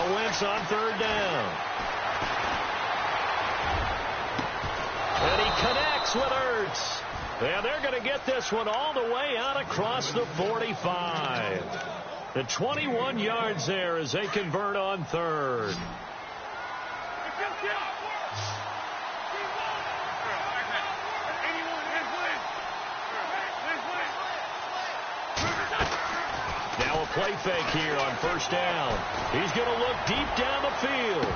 Now Wentz on third down. And he connects with Ertz. And they're going to get this one all the way out across the 45. The 21 yards there as they convert on third. Now a play fake here on first down. He's going to look deep down the field.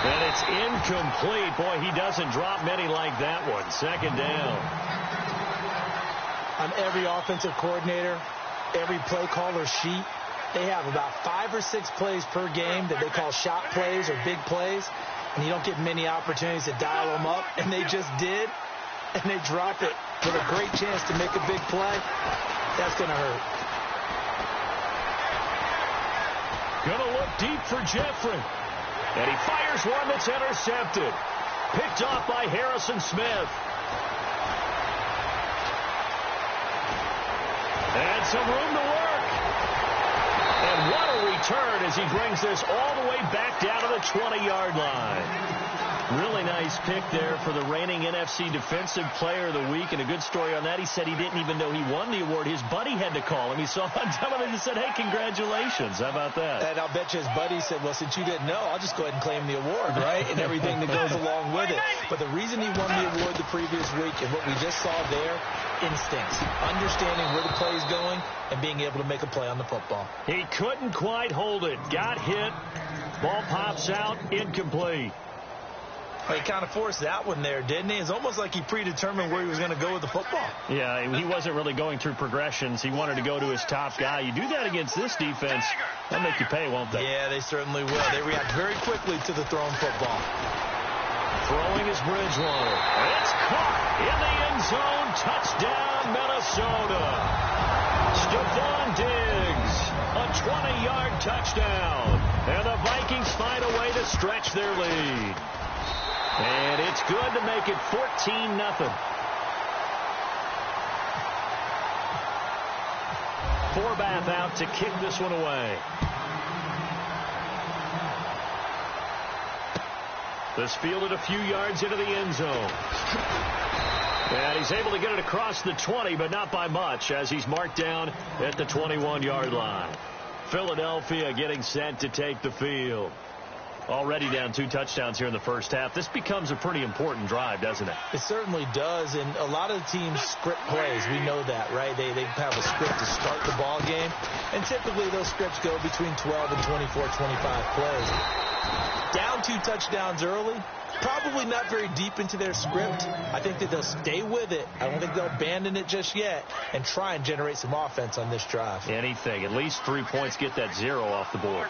And it's incomplete. Boy, he doesn't drop many like that one. Second down. On every offensive coordinator, every play caller sheet, they have about 5 or 6 plays per game that they call shot plays or big plays. And you don't get many opportunities to dial them up. And they just did. And they drop it with a great chance to make a big play. That's going to hurt. Going to look deep for Jeffrey. And he fires one that's intercepted. Picked off by Harrison Smith. And some room to work. And what a return as he brings this all the way back down to the 20-yard line. Really nice pick there for the reigning NFC Defensive Player of the Week. And a good story on that. He said he didn't even know he won the award. His buddy had to call him. He saw him on television and said, hey, congratulations. How about that? And I'll bet you his buddy said, well, since you didn't know, I'll just go ahead and claim the award, right? And everything that goes along with it. But the reason he won the award the previous week and what we just saw there, instincts, understanding where the play is going and being able to make a play on the football. He couldn't quite hold it. Got hit. Ball pops out. Incomplete. Well, he kind of forced that one there, didn't he? It's almost like he predetermined where he was going to go with the football. Yeah, he wasn't really going through progressions. He wanted to go to his top guy. You do that against this defense, they'll make you pay, won't they? Yeah, they certainly will. They react very quickly to the thrown football. Throwing is Bridgewater. It's caught in the end zone. Touchdown, Minnesota. Stephon Diggs, a 20-yard touchdown. And the Vikings find a way to stretch their lead. And it's good to make it 14-0. Forbath out to kick this one away. This fielded a few yards into the end zone. And he's able to get it across the 20, but not by much, as he's marked down at the 21-yard line. Philadelphia getting set to take the field. Already down 2 touchdowns here in the first half. This becomes a pretty important drive, doesn't it? It certainly does, and a lot of the teams script plays. We know that, right? They have a script to start the ball game, and typically those scripts go between 12 and 24, 25 plays. Down 2 touchdowns early, probably not very deep into their script. I think that they'll stay with it. I don't think they'll abandon it just yet and try and generate some offense on this drive. Anything. At least 3 points, get that 0 off the board.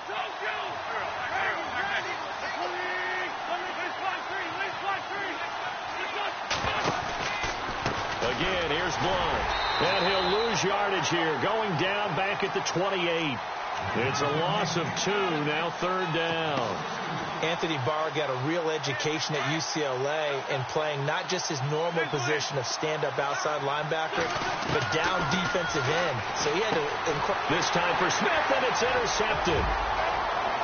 Again, here's Blount. And he'll lose yardage here, going down back at the 28. It's a loss of 2, now third down. Anthony Barr got a real education at UCLA and playing not just his normal position of stand-up outside linebacker, but down defensive end. So he had to... This time for Smith, and it's intercepted.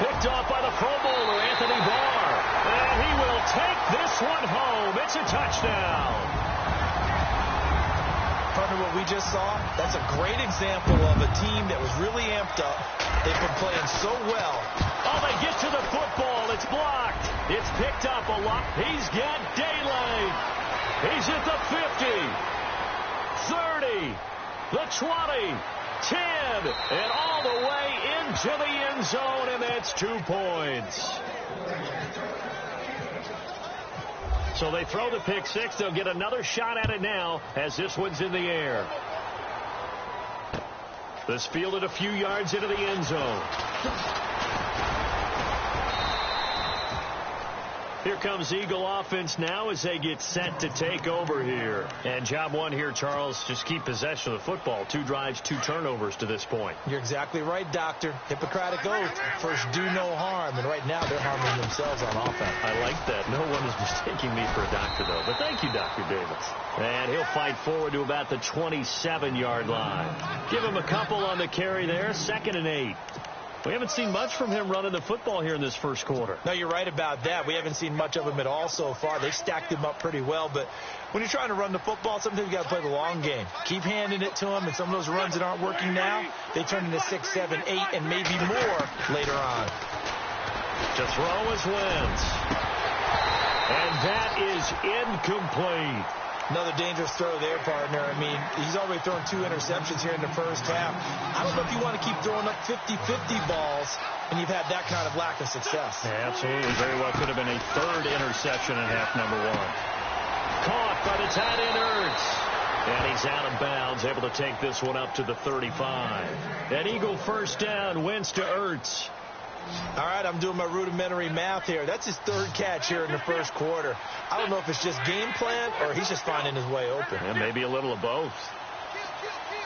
Picked off by the Pro Bowler, Anthony Barr. And he will take this one home. It's a touchdown. Partner, what we just saw, that's a great example of a team that was really amped up. They've been playing so well. Oh, they get to the football. It's blocked. It's picked up a lot. He's got daylight. He's at the 50, 30, the 20, 10, and all the way into the end zone, and that's 2 points. So they throw the pick 6. They'll get another shot at it now as this one's in the air. This fielded a few yards into the end zone. Here comes Eagle offense now as they get set to take over here. And job one here, Charles, just keep possession of the football. 2 drives, 2 turnovers to this point. You're exactly right, Doctor. Hippocratic oath. First, do no harm. And right now, they're harming themselves on offense. I like that. No one is mistaking me for a doctor, though. But thank you, Dr. Davis. And he'll fight forward to about the 27-yard line. Give him a couple on the carry there. 2nd and 8. We haven't seen much from him running the football here in this first quarter. No, you're right about that. We haven't seen much of him at all so far. They've stacked him up pretty well, but when you're trying to run the football, sometimes you got to play the long game. Keep handing it to him, and some of those runs that aren't working now, they turn into 6, 7, 8, and maybe more later on. To throw is Wentz. And that is incomplete. Another dangerous throw there, partner. I mean, he's already thrown 2 interceptions here in the first half. I don't know if you want to keep throwing up 50-50 balls and you've had that kind of lack of success. Yeah, absolutely. Very well could have been a 3rd interception in half number 1. Caught by the tight end Ertz. And he's out of bounds, able to take this one up to the 35. An Eagle first down, Wentz to Ertz. All right, I'm doing my rudimentary math here. That's his 3rd catch here in the first quarter. I don't know if it's just game plan or he's just finding his way open. And maybe a little of both.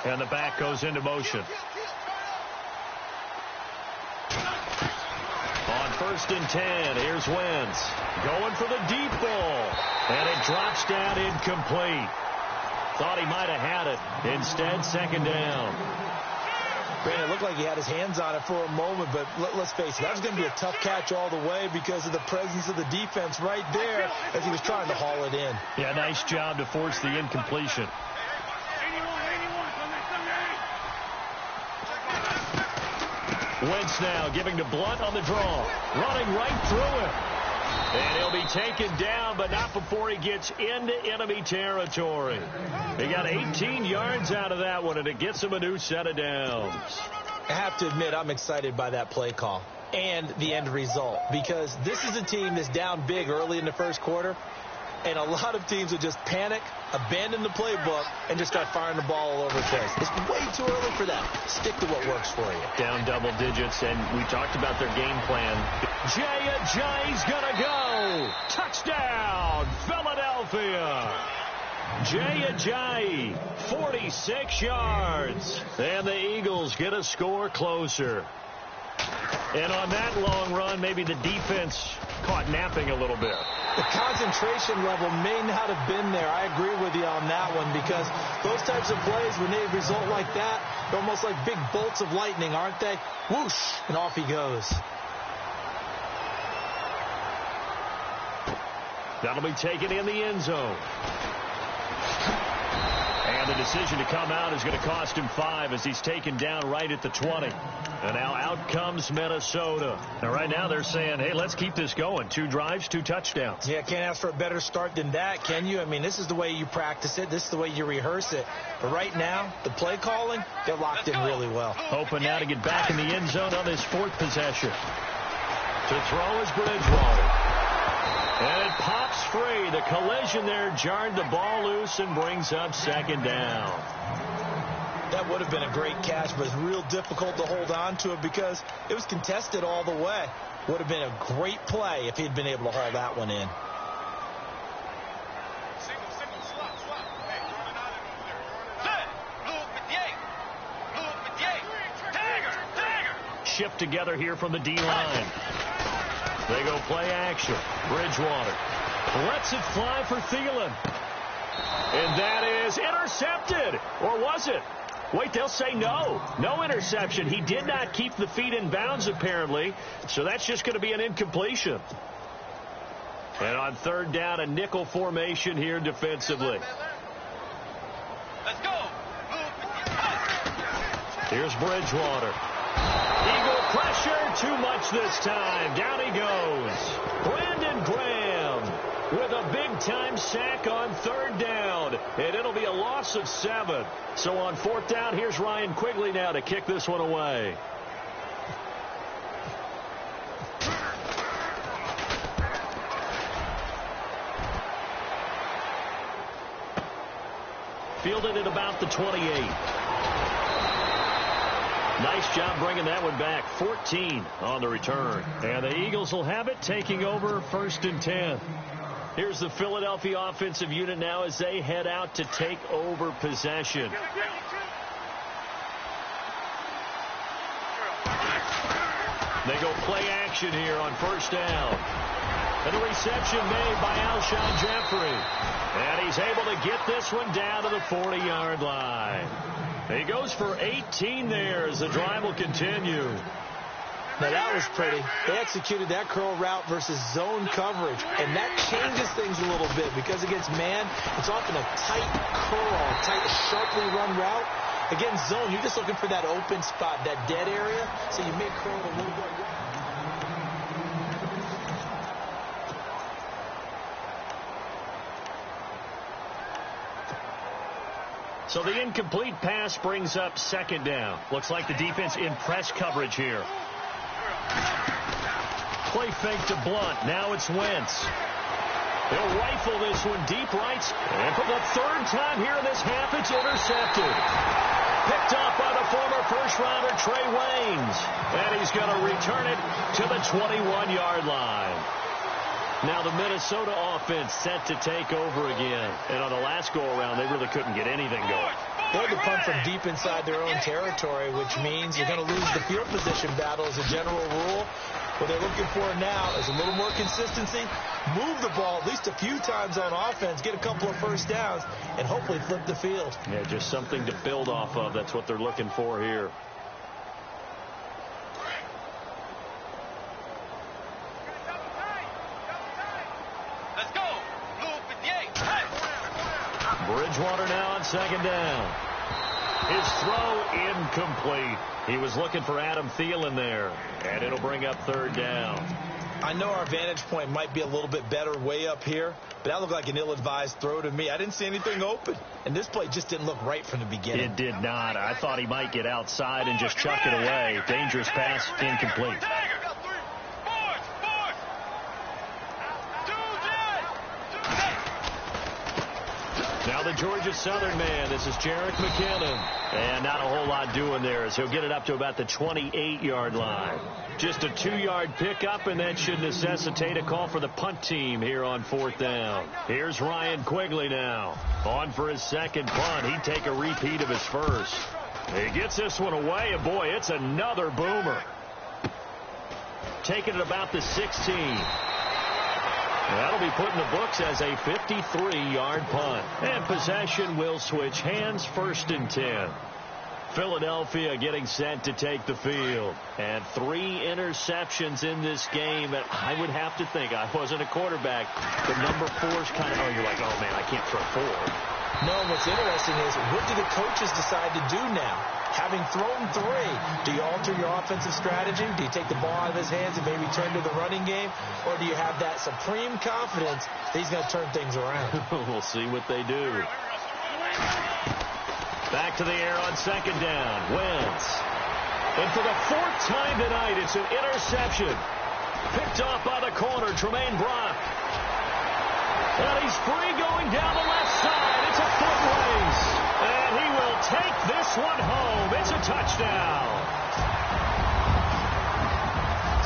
And the back goes into motion. On 1st and 10, here's Wentz. Going for the deep ball. And it drops down incomplete. Thought he might have had it. Instead, 2nd down. Brandon, it looked like he had his hands on it for a moment, but let's face it, that was going to be a tough catch all the way because of the presence of the defense right there as he was trying to haul it in. Yeah, nice job to force the incompletion. Wentz now giving to Blunt on the draw, running right through him. And he'll be taken down, but not before he gets into enemy territory. He got 18 yards out of that one, and it gets him a new set of downs. I have to admit, I'm excited by that play call and the end result because this is a team that's down big early in the first quarter, and a lot of teams will just panic, abandon the playbook, and just start firing the ball all over the place. It's way too early for that. Stick to what works for you. Down double digits, and we talked about their game plan. Jay's gonna go. Touchdown, Philadelphia. Jay, 46 yards. And the Eagles get a score closer. And on that long run, maybe the defense caught napping a little bit. The concentration level may not have been there. I agree with you on that one because those types of plays, when they result like that, they're almost like big bolts of lightning, aren't they? Whoosh, and off he goes. That'll be taken in the end zone. And the decision to come out is going to cost him 5 as he's taken down right at the 20. And now out comes Minnesota. Now right now they're saying, hey, let's keep this going. 2 drives, 2 touchdowns. Yeah, can't ask for a better start than that, can you? I mean, this is the way you practice it. This is the way you rehearse it. But right now, the play calling, they're locked in really well. Hoping now to get back in the end zone on this 4th possession. To throw is Bridgewater. And it pops free. The collision there jarred the ball loose and brings up 2nd down. That would have been a great catch, but it's real difficult to hold on to it because it was contested all the way. Would have been a great play if he'd been able to haul that one in. Shift together here from the D-line. They go play action. Bridgewater lets it fly for Thielen. And that is intercepted. Or was it? Wait, they'll say no. No interception. He did not keep the feet in bounds, apparently. So that's just going to be an incompletion. And on 3rd down, a nickel formation here defensively. Let's go. Here's Bridgewater. Eagle pressure, too much this time. Down he goes. Brandon Graham with a big-time sack on 3rd down. And it'll be a loss of 7. So on 4th down, here's Ryan Quigley now to kick this one away. Fielded at about the 28. Nice job bringing that one back. 14 on the return. And the Eagles will have it, taking over 1st and 10. Here's the Philadelphia offensive unit now as they head out to take over possession. They go play action here on 1st down. And the reception made by Alshon Jeffrey. And he's able to get this one down to the 40-yard line. He goes for 18 there as the drive will continue. Now, that was pretty. They executed that curl route versus zone coverage, and that changes things a little bit because against man, it's often a tight curl, tight, sharply run route. Against zone, you're just looking for that open spot, that dead area, so you may curl a little bit. So the incomplete pass brings up second down. Looks like the defense in press coverage here. Play fake to Blunt. Now it's Wentz. They'll rifle this one deep right. And for the third time here in this half, it's intercepted. Picked off by the former first-rounder Trey Waynes. And he's going to return it to the 21-yard line. Now the Minnesota offense set to take over again. And on the last go-around, they really couldn't get anything going. They had to punt from deep inside their own territory, which means you're going to lose the field position battle as a general rule. What they're looking for now is a little more consistency, move the ball at least a few times on offense, get a couple of first downs, and hopefully flip the field. Yeah, just something to build off of. That's what they're looking for here. Bridgewater now on second down. His throw incomplete. He was looking for Adam Thielen there, and it'll bring up third down. I know our vantage point might be a little bit better way up here, but that looked like an ill-advised throw to me. I didn't see anything open, and this play just didn't look right from the beginning. It did not. I thought he might get outside and just chuck it away. Dangerous pass, incomplete. Now the Georgia Southern man. This is Jerick McKinnon. And not a whole lot doing there as he'll get it up to about the 28-yard line. Just a 2-yard pickup, and that should necessitate a call for the punt team here on fourth down. Here's Ryan Quigley now. On for his second punt. He'd take a repeat of his first. He gets this one away, and boy, it's another boomer. Taking it about the 16. That'll be put in the books as a 53-yard punt. And possession will switch hands, first and 10. Philadelphia getting set to take the field. And 3 interceptions in this game. And I would have to think, I wasn't a quarterback, the number 4's kind of, you're like, oh, man, I can't throw 4. No, what's interesting is, what do the coaches decide to do now? Having thrown 3, do you alter your offensive strategy? Do you take the ball out of his hands and maybe turn to the running game? Or do you have that supreme confidence that he's going to turn things around? We'll see what they do. Back to the air on second down. Wentz. And for the 4th time tonight, it's an interception. Picked off by the corner, Tremaine Brock. And he's free going down the left side. It's a foot race. And he will take this one home. It's a touchdown.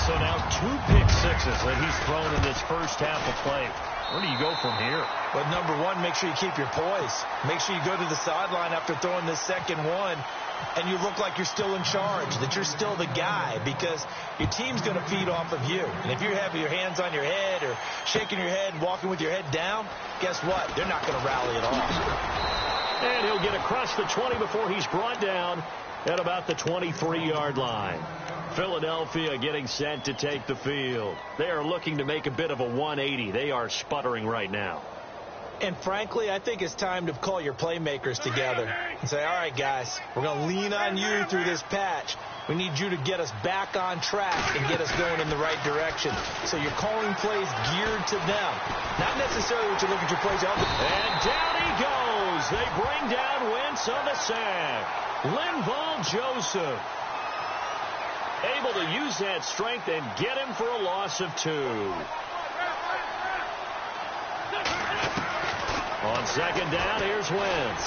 So now 2 pick sixes that he's thrown in this first half of play. Where do you go from here? Well, number 1, make sure you keep your poise. Make sure you go to the sideline after throwing this second one, and you look like you're still in charge, that you're still the guy, because your team's going to feed off of you. And if you have your hands on your head or shaking your head and walking with your head down, guess what? They're not going to rally at all. And he'll get across the 20 before he's brought down at about the 23-yard line. Philadelphia getting set to take the field. They are looking to make a bit of a 180. They are sputtering right now. And frankly, I think it's time to call your playmakers together and say, all right, guys, we're going to lean on you through this patch. We need you to get us back on track and get us going in the right direction. So you're calling plays geared to them. Not necessarily what you look at your plays. And down he goes. They bring down Wentz on the sack. Linval Joseph able to use that strength and get him for a loss of 2. On second down, here's Wentz.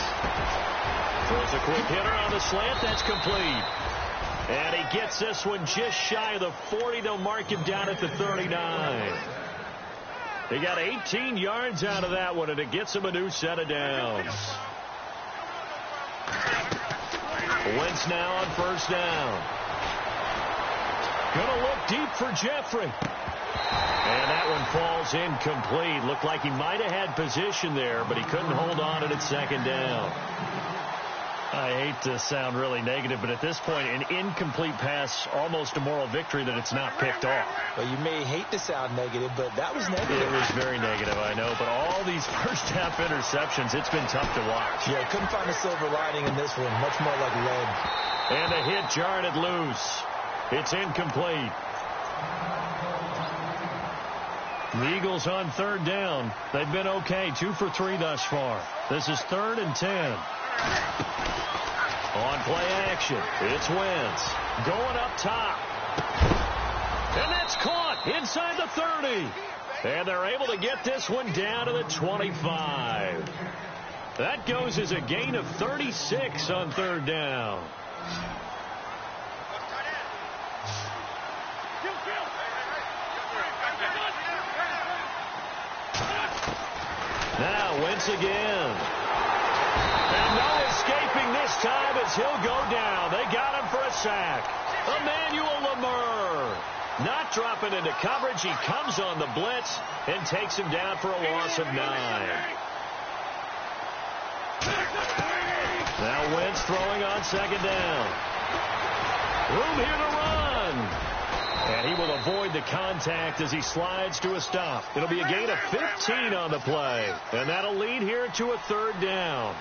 Throws a quick hitter on the slant. That's complete. And he gets this one just shy of the 40. They'll mark him down at the 39. He got 18 yards out of that one, and it gets him a new set of downs. Wentz now on first down. Going to look deep for Jeffrey. And that one falls incomplete. Looked like he might have had position there, but he couldn't hold on to it at second down. I hate to sound really negative, but at this point, an incomplete pass, almost a moral victory that it's not picked off. Well, you may hate to sound negative, but that was negative. It was very negative, I know. But all these first-half interceptions, it's been tough to watch. Yeah, couldn't find a silver lining in this one. Much more like lead. And a hit jarred it loose. It's incomplete. The Eagles on third down. They've been okay, 2 for 3 thus far. This is 3rd and 10. On play action, it's Wentz. Going up top. And that's caught inside the 30. And they're able to get this one down to the 25. That goes as a gain of 36 on third down. Now Wentz again. And no escaping this time as he'll go down. They got him for a sack. Emmanuel Lamar. Not dropping into coverage. He comes on the blitz and takes him down for a loss of 9. Now Wentz throwing on second down. Room here to run. And he will avoid the contact as he slides to a stop. It'll be a gain of 15 on the play. And that'll lead here to a third down.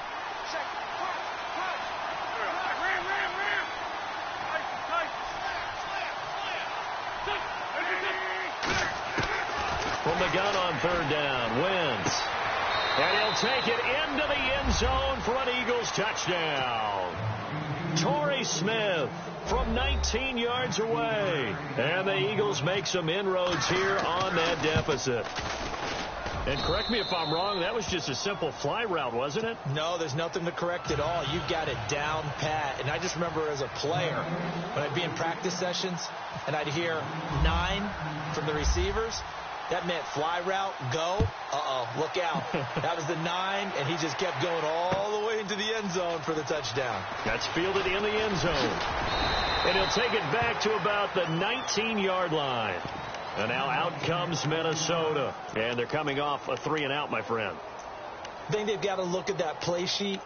From the gun on third down, Wentz. And he'll take it into the end zone for an Eagles touchdown. Torrey Smith from 19 yards away. And the Eagles make some inroads here on that deficit. And correct me if I'm wrong, that was just a simple fly route, wasn't it? No, there's nothing to correct at all. You've got it down pat. And I just remember as a player, when I'd be in practice sessions and I'd hear 9 from the receivers, that meant fly route, go. Look out. That was the 9, and he just kept going all the way into the end zone for the touchdown. That's fielded in the end zone. And he'll take it back to about the 19-yard line. And now out comes Minnesota. And they're coming off a 3-and-out, my friend. I think they've got to look at that play sheet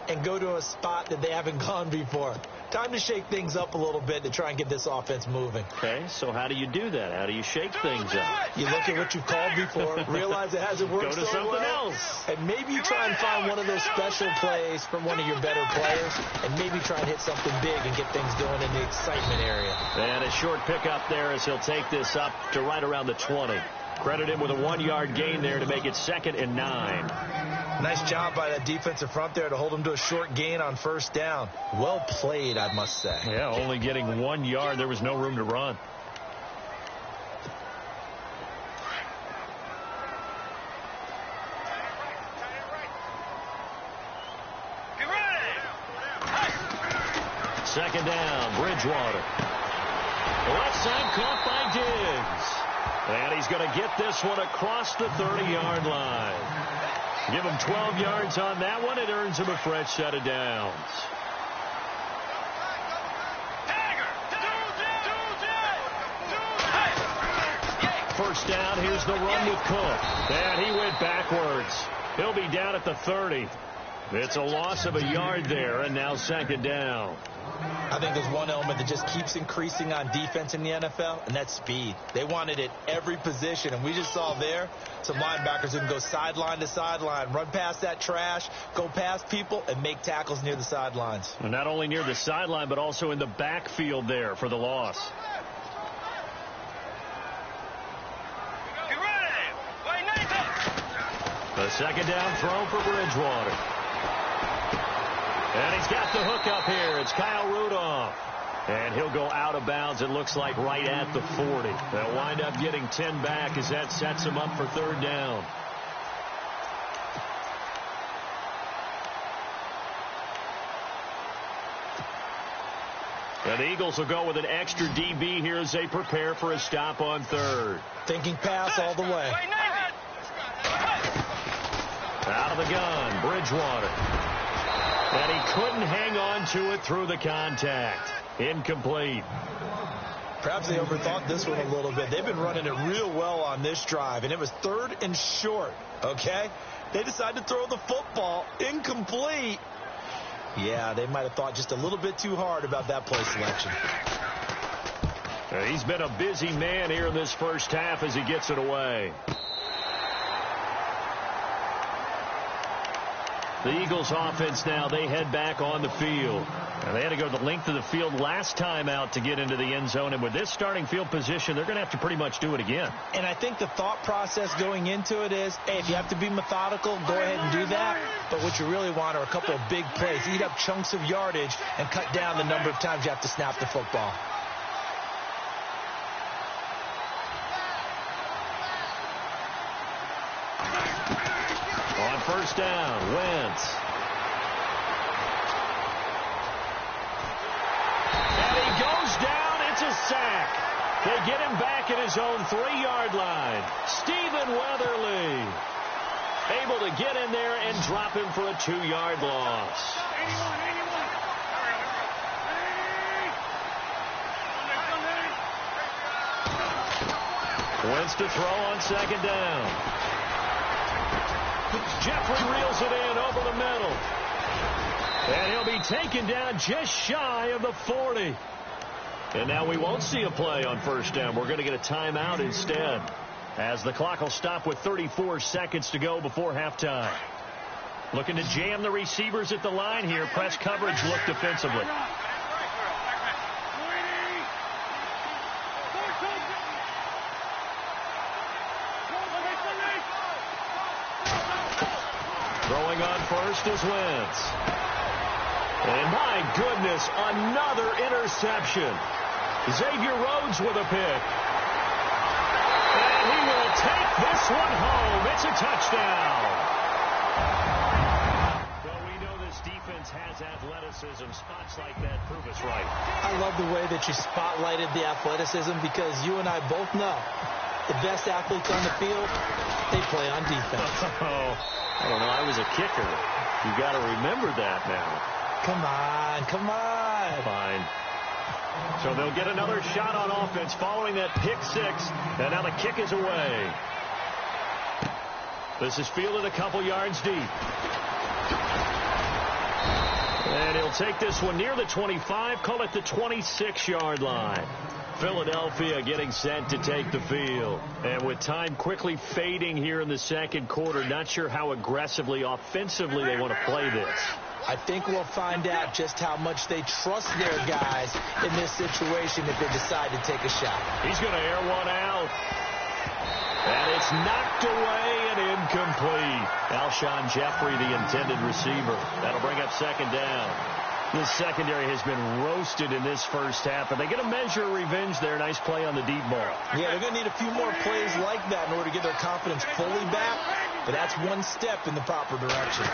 and go to a spot that they haven't gone before. Time to shake things up a little bit to try and get this offense moving. Okay, so how do you do that? How do you shake things up? You look at what you've called before, realize it hasn't worked Go to so something well, else. and maybe you try and find one of those special plays from one of your better players, and maybe try and hit something big and get things going in the excitement area. And a short pickup there as he'll take this up to right around the 20. Credit him with a 1-yard gain there to make it 2nd and 9. Nice job by that defensive front there to hold him to a short gain on first down. Well played, I must say. Yeah, only getting 1 yard. There was no room to run. Second down, Bridgewater. Left side caught by Diggs. And he's going to get this one across the 30-yard line. Give him 12 yards on that one. It earns him a fresh set of downs. First down, here's the run with Cook. And he went backwards. He'll be down at the 30. It's a loss of a yard there, and now second down. I think there's one element that just keeps increasing on defense in the NFL, and that's speed. They want it at every position, and we just saw there some linebackers who can go sideline to sideline, run past that trash, go past people, and make tackles near the sidelines. And not only near the sideline, but also in the backfield there for the loss. The second down throw for Bridgewater. And he's got the hook up here. It's Kyle Rudolph. And he'll go out of bounds, it looks like, right at the 40. They'll wind up getting 10 back as that sets him up for third down. And the Eagles will go with an extra DB here as they prepare for a stop on third. Thinking pass all the way. Out of the gun, Bridgewater. And he couldn't hang on to it through the contact. Incomplete. Perhaps they overthought this one a little bit. They've been running it real well on this drive, and it was 3rd and short, okay? They decided to throw the football incomplete. Yeah, they might have thought just a little bit too hard about that play selection. He's been a busy man here in this first half as he gets it away. The Eagles offense now, they head back on the field. And they had to go the length of the field last time out to get into the end zone. And with this starting field position, they're going to have to pretty much do it again. And I think the thought process going into it is, hey, if you have to be methodical, go ahead and do that. But what you really want are a couple of big plays. Eat up chunks of yardage and cut down the number of times you have to snap the football. On first down, Wentz. And he goes down. It's a sack. They get him back at his own 3-yard line. Stephen Weatherly able to get in there and drop him for a 2-yard loss. Wentz to throw on second down. Jeffrey reels it in over the middle. And he'll be taken down just shy of the 40. And now we won't see a play on first down. We're going to get a timeout instead, as the clock will stop with 34 seconds to go before halftime. Looking to jam the receivers at the line here. Press coverage look defensively. Throwing on first is Wentz. And my goodness, another interception. Xavier Rhodes with a pick. And he will take this one home. It's a touchdown. Well, we know this defense has athleticism. Spots like that prove us right. I love the way that you spotlighted the athleticism, because you and I both know the best athletes on the field, they play on defense. I don't know. I was a kicker. You got to remember that now. Come on, come on. Fine. So they'll get another shot on offense following that pick six. And now the kick is away. This is fielded a couple yards deep. And he'll take this one near the 25, call it the 26-yard line. Philadelphia getting set to take the field. And with time quickly fading here in the second quarter, not sure how aggressively, offensively they want to play this. I think we'll find out just how much they trust their guys in this situation if they decide to take a shot. He's going to air one out. And it's knocked away and incomplete. Alshon Jeffrey, the intended receiver. That'll bring up second down. The secondary has been roasted in this first half, but they get a measure of revenge there. Nice play on the deep ball. Yeah, they're going to need a few more plays like that in order to get their confidence fully back, but that's one step in the proper direction.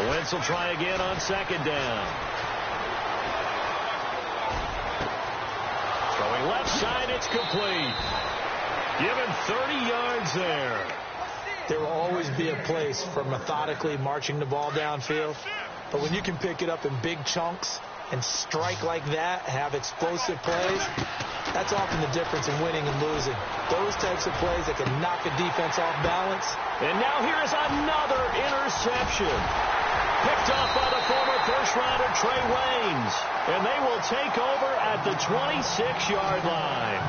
Wentz will try again on second down. Throwing left side, it's complete. Given 30 yards there. There will always be a place for methodically marching the ball downfield. But when you can pick it up in big chunks and strike like that, have explosive plays, that's often the difference in winning and losing. Those types of plays that can knock a defense off balance. And now here is another interception. Picked off by the former first-rounder Trey Waynes. And they will take over at the 26-yard line.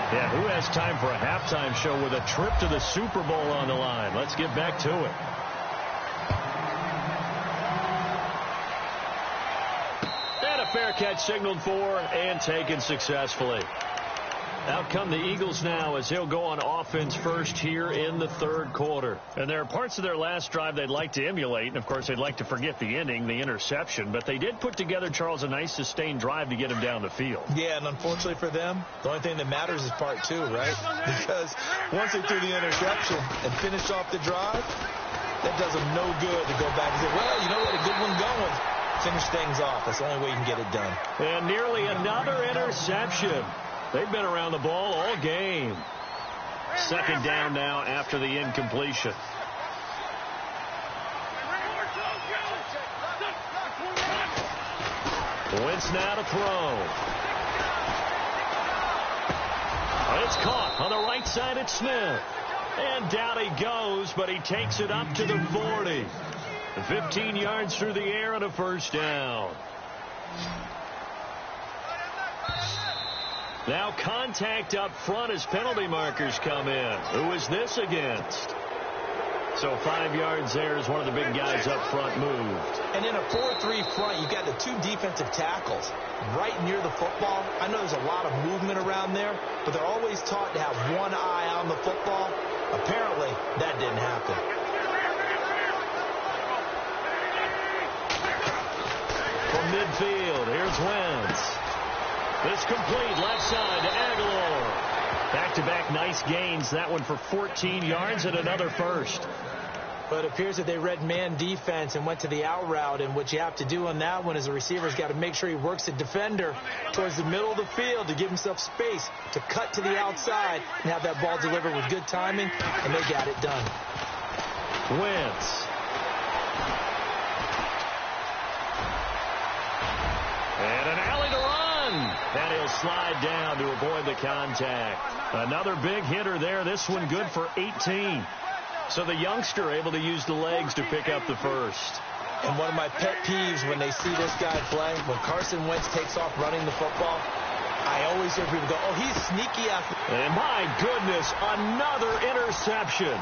Yeah, who has time for a halftime show with a trip to the Super Bowl on the line? Let's get back to it. And a fair catch signaled for and taken successfully. Out come the Eagles now as they'll go on offense first here in the third quarter. And there are parts of their last drive they'd like to emulate. And, of course, they'd like to forget the ending, the interception. But they did put together, Charles, a nice sustained drive to get him down the field. Yeah, and unfortunately for them, the only thing that matters is part two, right? Because once they threw the interception and finished off the drive, that does them no good to go back and say, well, you know what, a good one going. Finish things off. That's the only way you can get it done. And nearly another interception. They've been around the ball all game. Second down now after the incompletion. Wentz now to throw. It's caught on the right side at Smith. And down he goes, but he takes it up to the 40. 15 yards through the air and a first down. Now contact up front as penalty markers come in. Who is this against? So 5 yards there as one of the big guys up front moved. And in a 4-3 front, you've got the 2 defensive tackles right near the football. I know there's a lot of movement around there, but they're always taught to have one eye on the football. Apparently, that didn't happen. From midfield, here's Wentz. It's complete, left side to Aguilar. Back-to-back nice gains, that one for 14 yards and another first. But it appears that they read man defense and went to the out route, and what you have to do on that one is the receiver's got to make sure he works the defender towards the middle of the field to give himself space to cut to the outside and have that ball delivered with good timing, and they got it done. Wentz. And an alley to run. And he'll slide down to avoid the contact. Another big hitter there. This one good for 18. So the youngster able to use the legs to pick up the first. And one of my pet peeves when they see this guy play, when Carson Wentz takes off running the football, I always hear people go, oh, he's sneaky after. And my goodness, another interception.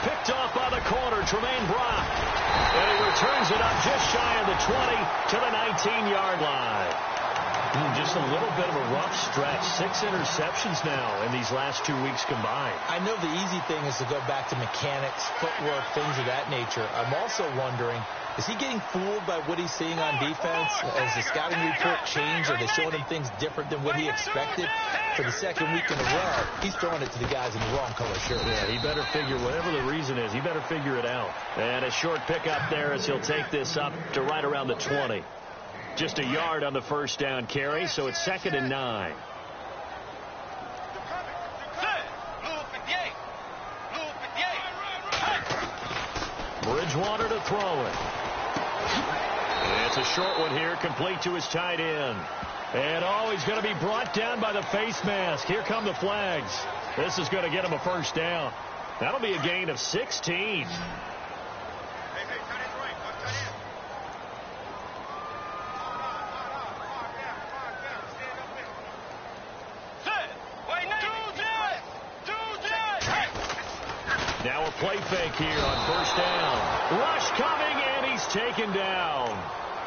Picked off by the corner, Tremaine Brock. And he returns it up just shy of the 20 to the 19-yard line. Just a little bit of a rough stretch. 6 interceptions now in these last 2 weeks combined. I know the easy thing is to go back to mechanics, footwork, things of that nature. I'm also wondering, is he getting fooled by what he's seeing on defense? Has the scouting report changed? Are they showing him things different than what he expected? For the second week in a row, he's throwing it to the guys in the wrong color shirt. Yeah, he better figure, whatever the reason is, he better figure it out. And a short pickup there as he'll take this up to right around the 20. Just a yard on the first down carry, so it's 2nd and 9. Bridgewater to throw it. And it's a short one here, complete to his tight end. And oh, he's going to be brought down by the face mask. Here come the flags. This is going to get him a first down. That'll be a gain of 16. Now a play fake here on first down. Rush coming, and he's taken down.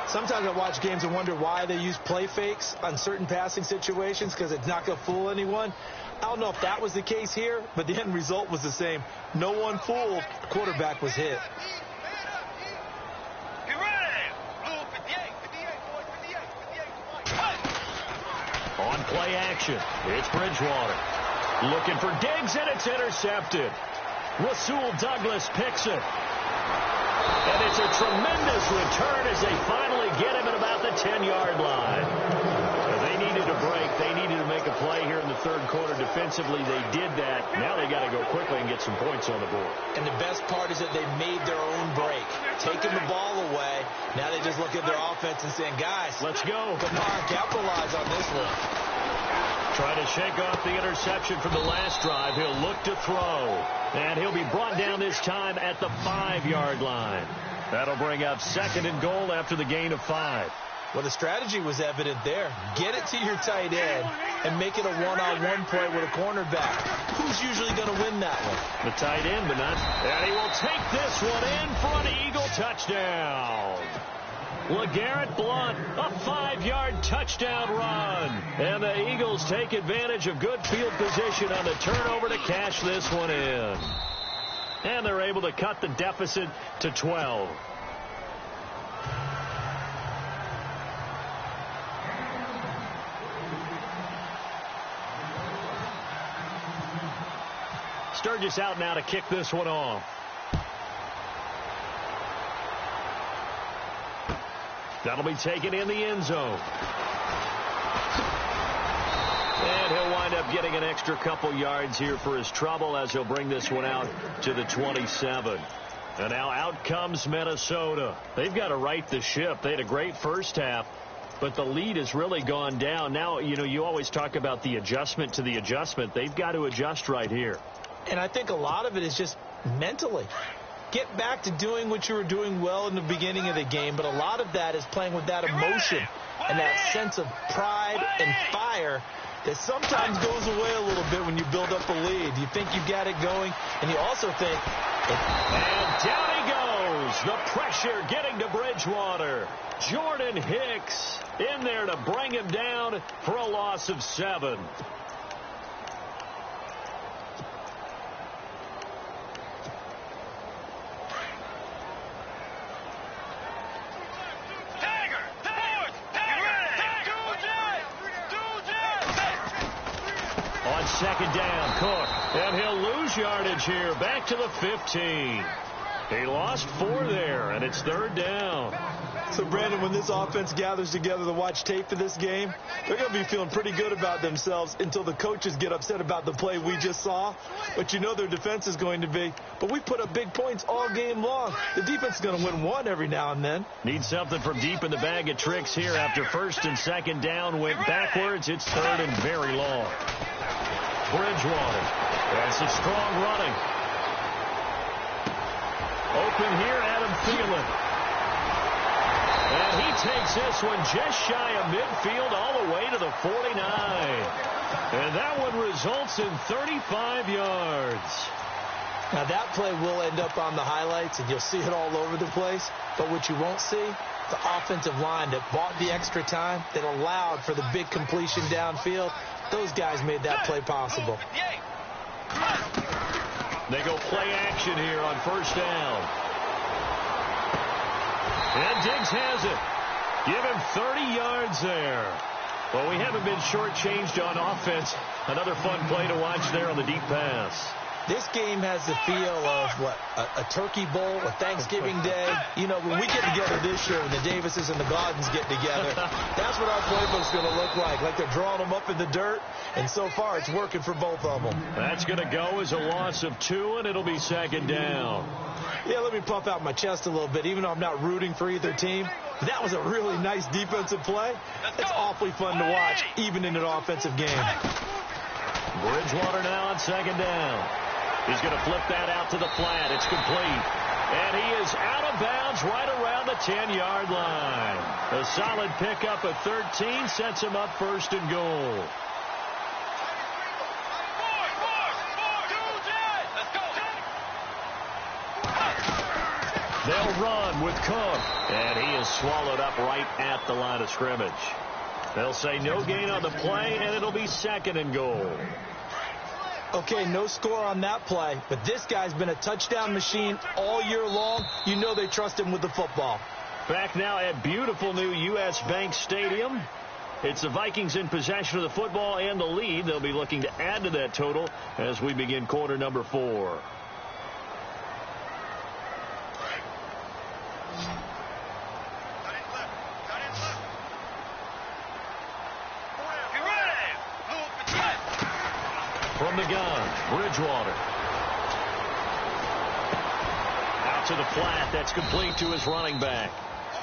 Sometimes I watch games and wonder why they use play fakes on certain passing situations, because it's not going to fool anyone. I don't know if that was the case here, but the end result was the same. No one fooled. The quarterback was hit. On play action, it's Bridgewater. Looking for Diggs, and it's intercepted. Rasul Douglas picks it. And it's a tremendous return as they finally get him at about the 10-yard line. They needed a break. They needed to make a play here in the third quarter defensively. They did that. Now they got to go quickly and get some points on the board. And the best part is that they made their own break. Taking the ball away. Now they just look at their offense and saying, guys, let's go. Come on, capitalize on this one. Trying to shake off the interception from the last drive. He'll look to throw. And he'll be brought down this time at the 5-yard line. That'll bring up 2nd and goal after the gain of 5. Well, the strategy was evident there. Get it to your tight end and make it a one-on-one play with a cornerback. Who's usually going to win that one? The tight end, but not. And he will take this one in for an Eagle touchdown. LeGarrette Blount, a 5-yard touchdown run. And the Eagles take advantage of good field position on the turnover to cash this one in. And they're able to cut the deficit to 12. Sturgis out now to kick this one off. That'll be taken in the end zone. And he'll wind up getting an extra couple yards here for his trouble as he'll bring this one out to the 27. And now out comes Minnesota. They've got to right the ship. They had a great first half, but the lead has really gone down. Now, you know, you always talk about the adjustment to the adjustment. They've got to adjust right here. And I think a lot of it is just mentally. get back to doing what you were doing well in the beginning of the game, but a lot of that is playing with that emotion and that sense of pride and fire that sometimes goes away a little bit when you build up a lead. You think you've got it going, and you also think... And down he goes. The pressure getting to Bridgewater. Jordan Hicks in there to bring him down for a loss of 7. On second down, Cook, and he'll lose yardage here, back to the 15. He lost 4 there, and it's 3rd down. So, Brandon, when this offense gathers together to watch tape for this game, they're going to be feeling pretty good about themselves until the coaches get upset about the play we just saw. But you know their defense is going to be. But we put up big points all game long. The defense is going to win one every now and then. Need something from deep in the bag of tricks here after 1st and 2nd down went backwards. It's 3rd and very long. Bridgewater. That's a strong running. Open here, Adam Thielen. And he takes this one just shy of midfield all the way to the 49. And that one results in 35 yards. Now, that play will end up on the highlights, and you'll see it all over the place. But what you won't see, the offensive line that bought the extra time, that allowed for the big completion downfield, those guys made that play possible. They go play action here on 1st down. And Diggs has it. Give him 30 yards there. Well, we haven't been shortchanged on offense. Another fun play to watch there on the deep pass. This game has the feel of, what, a turkey bowl, a Thanksgiving day. You know, when we get together this year, when the Davises and the Gardens get together, that's what our playbook's going to look like they're drawing them up in the dirt, and so far it's working for both of them. That's going to go as a loss of 2, and it'll be 2nd down. Yeah, let me puff out my chest a little bit, even though I'm not rooting for either team. That was a really nice defensive play. It's awfully fun to watch, even in an offensive game. Bridgewater now on 2nd down. He's going to flip that out to the flat. It's complete. And he is out of bounds right around the 10-yard line. A solid pickup of 13 sets him up 1st and goal. They'll run with Cook. And he is swallowed up right at the line of scrimmage. They'll say no gain on the play, and it'll be 2nd and goal. Okay, no score on that play, but this guy's been a touchdown machine all year long. You know they trust him with the football. Back now at beautiful new U.S. Bank Stadium. It's the Vikings in possession of the football and the lead. They'll be looking to add to that total as we begin quarter number 4. From the gun, Bridgewater. Out to the flat. That's complete to his running back.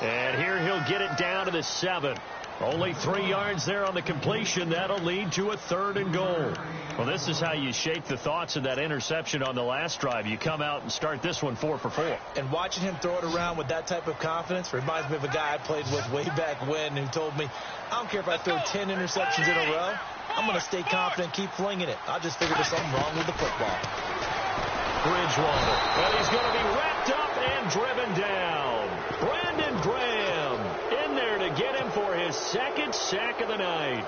And here he'll get it down to the 7. Only 3 yards there on the completion. That'll lead to a 3rd and goal. Well, this is how you shake the thoughts of that interception on the last drive. You come out and start this one 4 for 4. And watching him throw it around with that type of confidence reminds me of a guy I played with way back when who told me, I don't care if I throw 10 interceptions in a row. I'm going to stay confident, keep flinging it. I just figured there's something wrong with the football. Bridgewater. Well, he's going to be wrapped up and driven down. Brandon Graham in there to get him for his 2nd sack of the night.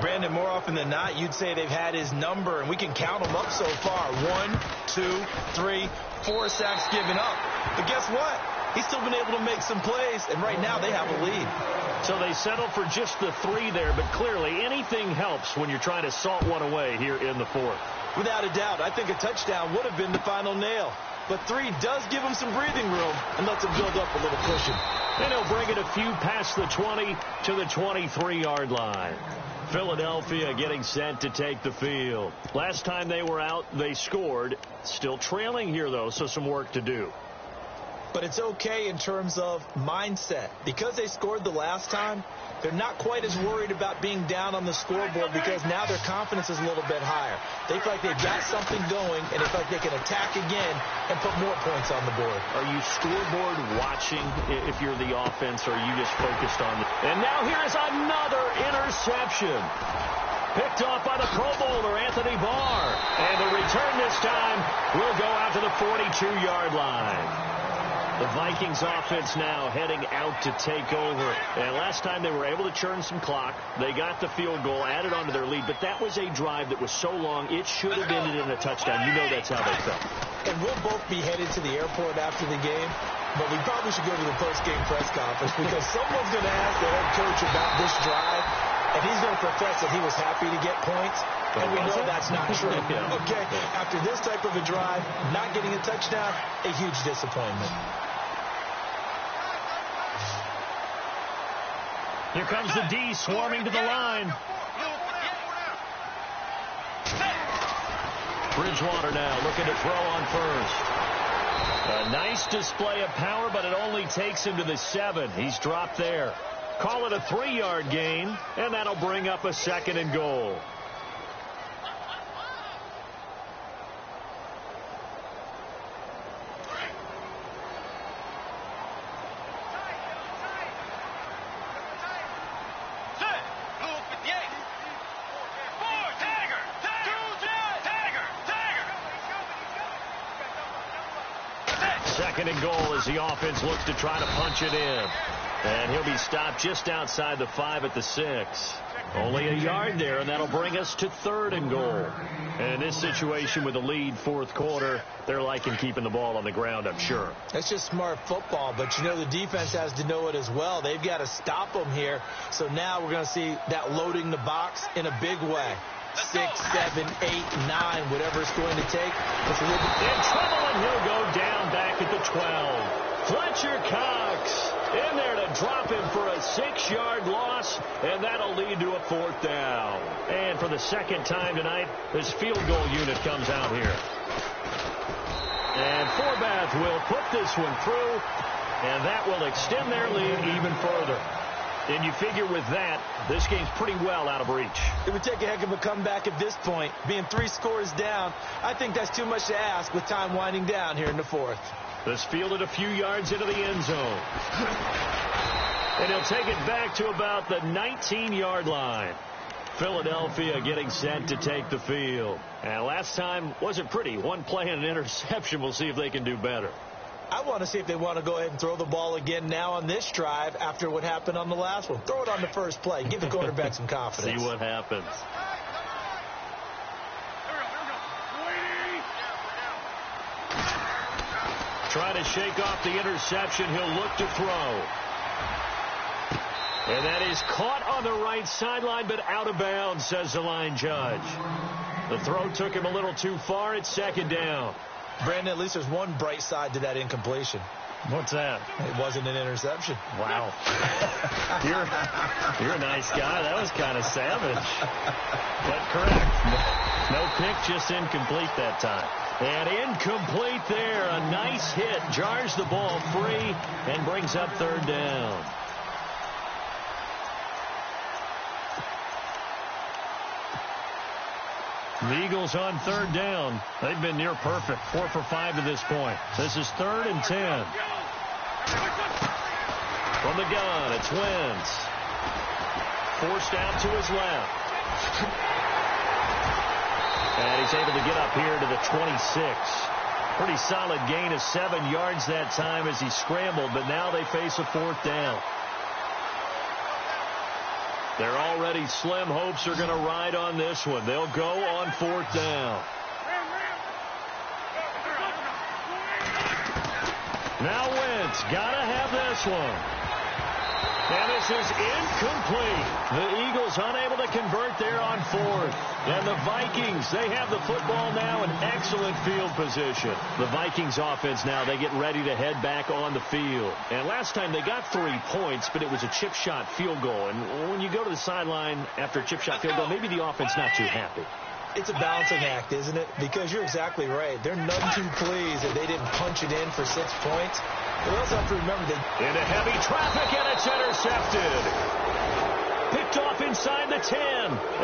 Brandon, more often than not, you'd say they've had his number, and we can count them up so far. 1, 2, 3, 4 sacks given up. But guess what? He's still been able to make some plays, and right now they have a lead. So they settled for just the 3 there, but clearly anything helps when you're trying to salt one away here in the 4th. Without a doubt, I think a touchdown would have been the final nail. But 3 does give him some breathing room and lets him build up a little cushion. And he'll bring it a few past the 20 to the 23-yard line. Philadelphia getting set to take the field. Last time they were out, they scored. Still trailing here, though, so some work to do. But it's okay in terms of mindset. Because they scored the last time, they're not quite as worried about being down on the scoreboard because now their confidence is a little bit higher. They feel like they've got something going, and they feel like they can attack again and put more points on the board. Are you scoreboard watching if you're the offense, or are you just focused on the... And now here's another interception. Picked off by the Pro Bowler, Anthony Barr. And the return this time will go out to the 42-yard line. The Vikings offense now heading out to take over. And last time they were able to churn some clock. They got the field goal, added on to their lead. But that was a drive that was so long, it should have ended in a touchdown. You know that's how they felt. And we'll both be headed to the airport after the game. But we probably should go to the post-game press conference because someone's going to ask the head coach about this drive. And he's going to profess that he was happy to get points. And we know that's not true. Okay, after this type of a drive, not getting a touchdown, a huge disappointment. Here comes the D swarming to the line. Bridgewater now looking to throw on first. A nice display of power, but it only takes him to the 7. He's dropped there. Call it a 3-yard gain, and that'll bring up a 2nd and goal. Second and goal as the offense looks to try to punch it in. And he'll be stopped just outside the 5 at the 6. Only a yard there, and that'll bring us to 3rd and goal. And in this situation with a lead 4th quarter, they're liking keeping the ball on the ground, I'm sure. It's just smart football, but you know the defense has to know it as well. They've got to stop them here. So now we're going to see that loading the box in a big way. 6, 7, 8, 9, whatever it's going to take. It's a little bit in trouble, and he'll go down back at the 12. Fletcher Cox in there to drop him for a 6-yard loss, and that'll lead to a 4th down. And for the 2nd time tonight, this field goal unit comes out here. And Forbath will put this one through, and that will extend their lead even further. And you figure with that, this game's pretty well out of reach. It would take a heck of a comeback at this point. Being 3 scores down, I think that's too much to ask with time winding down here in the 4th. This fielded a few yards into the end zone. And he'll take it back to about the 19-yard line. Philadelphia getting set to take the field. And last time wasn't pretty. One play and an interception. We'll see if they can do better. I want to see if they want to go ahead and throw the ball again now on this drive after what happened on the last one. Throw it on the first play. Give the quarterback some confidence. See what happens. Trying to shake off the interception. He'll look to throw. And that is caught on the right sideline, but out of bounds, says the line judge. The throw took him a little too far. It's 2nd down. Brandon, at least there's one bright side to that incompletion. What's that? It wasn't an interception. Wow. You're a nice guy. That was kind of savage. But correct. No pick, just incomplete that time. And incomplete there. A nice hit. Jars the ball free and brings up 3rd down. The Eagles on 3rd down. They've been near perfect. 4 for 5 to this point. This is 3rd and 10. From the gun, it's Wentz. Forced out to his left. And he's able to get up here to the 26. Pretty solid gain of 7 yards that time as he scrambled, but now they face a 4th down. Their already slim hopes are going to ride on this one. They'll go on 4th down. Now Wentz, gotta have this one. And this is incomplete. The Eagles unable to convert there on 4th. And the Vikings, they have the football now in excellent field position. The Vikings offense now, they get ready to head back on the field. And last time they got 3 points, but it was a chip shot field goal. And when you go to the sideline after a chip shot field goal, maybe the offense not too happy. It's a balancing act, isn't it? Because you're exactly right. They're none too pleased that they didn't punch it in for 6 points. But we also have to remember that into heavy traffic, and it's intercepted. Picked off inside the 10.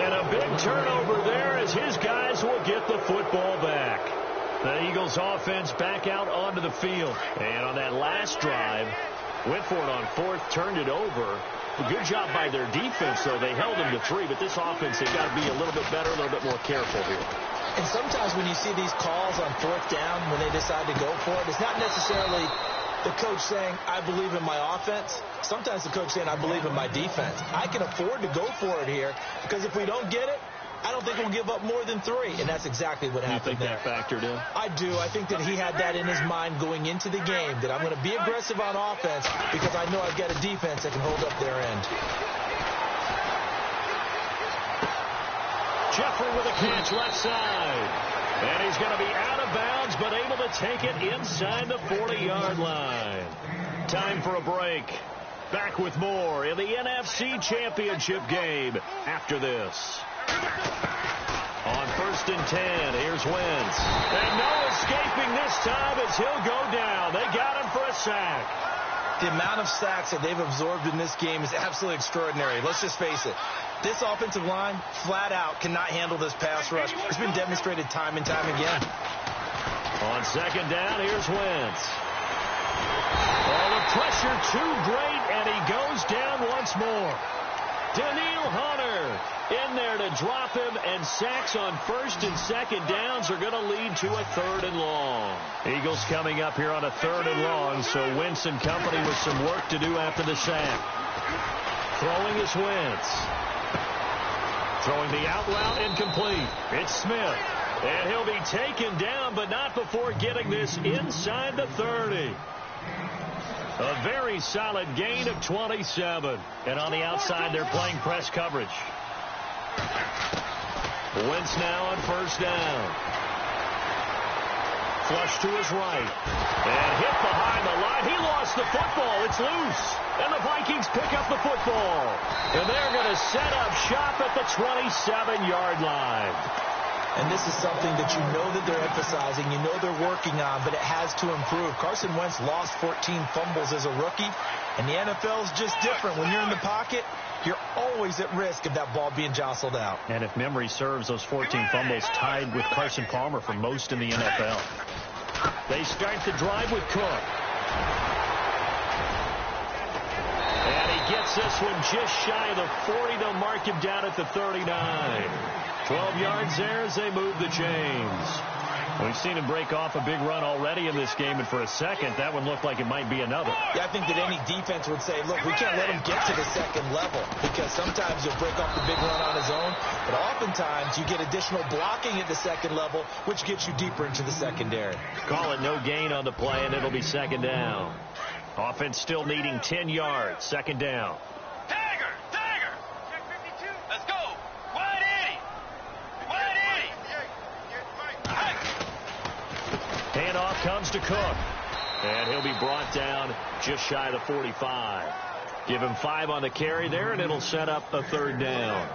And a big turnover there as his guys will get the football back. The Eagles offense back out onto the field. And on that last drive, went for it on 4th, turned it over. A good job by their defense, though. They held them to 3, but this offense, they've got to be a little bit better, a little bit more careful here. And sometimes when you see these calls on 4th down, when they decide to go for it, it's not necessarily the coach saying, I believe in my offense. Sometimes the coach saying, I believe in my defense. I can afford to go for it here because if we don't get it, I don't think we'll give up more than 3, and that's exactly what happened there. You think that factored in? I do. I think that he had that in his mind going into the game, that I'm going to be aggressive on offense because I know I've got a defense that can hold up their end. Jeffrey with a catch left side. And he's going to be out of bounds, but able to take it inside the 40-yard line. Time for a break. Back with more in the NFC Championship game after this. On 1st and 10, here's Wentz. And no escaping this time as he'll go down. They got him for a sack. The amount of sacks that they've absorbed in this game is absolutely extraordinary. Let's just face it. This offensive line, flat out, cannot handle this pass rush. It's been demonstrated time and time again. On 2nd down, here's Wentz. Oh, the pressure too great, and he goes down once more. Danielle Hunter in there to drop him, and sacks on 1st and 2nd downs are going to lead to a 3rd and long. Eagles coming up here on a 3rd and long, so Wentz and company with some work to do after the sack. Throwing is Wentz. Throwing the out route incomplete. It's Smith. And he'll be taken down, but not before getting this inside the 30. A very solid gain of 27. And on the outside, they're playing press coverage. Wentz now on 1st down. Flush to his right. And hit behind the line. He lost the football. It's loose. And the Vikings pick up the football. And they're going to set up shop at the 27-yard line. And this is something that you know that they're emphasizing, you know they're working on, but it has to improve. Carson Wentz lost 14 fumbles as a rookie, and the NFL is just different. When you're in the pocket, you're always at risk of that ball being jostled out. And if memory serves, those 14 fumbles tied with Carson Palmer for most in the NFL. They start the drive with Cook. And he gets this one just shy of the 40. They'll mark him down at the 39. 12 yards there as they move the chains. We've seen him break off a big run already in this game, and for a second, that one looked like it might be another. Yeah, I think that any defense would say, look, we can't let him get to the 2nd level, because sometimes he'll break off the big run on his own, but oftentimes you get additional blocking at the 2nd level, which gets you deeper into the secondary. Call it no gain on the play, and it'll be 2nd down. Offense still needing 10 yards, 2nd down. Tiger! Check 52. Let's go. Wide 80. Handoff comes to Cook. And he'll be brought down just shy of the 45. Give him 5 on the carry there, and it'll set up a 3rd down.